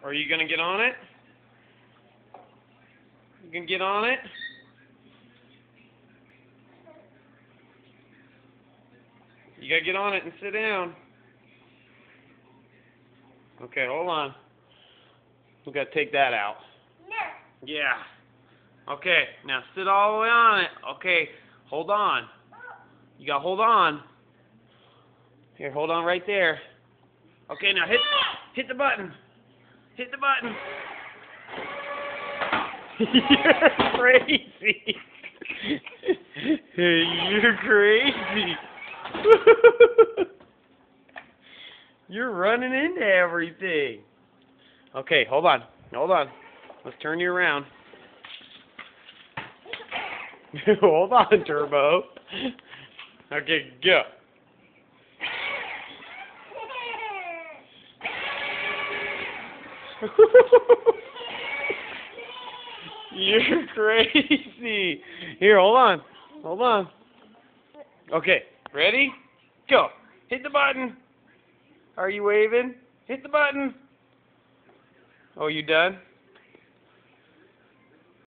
Are you gonna get on it? You gonna get on it? You gotta get on it and sit down. Okay, hold on. We gotta take that out. No. Yeah. Okay, now sit all the way on it. Okay, hold on. You gotta hold on. Here, hold on right there. Okay, now hit the button. Hit the button. You're crazy. You're crazy. You're running into everything. Okay, hold on. Hold on. Let's turn you around. Hold on, Turbo. Okay, go. You're crazy. Here, hold on. Hold on. Okay, ready? Go. Hit the button. Are you waving? Hit the button. Oh, you done?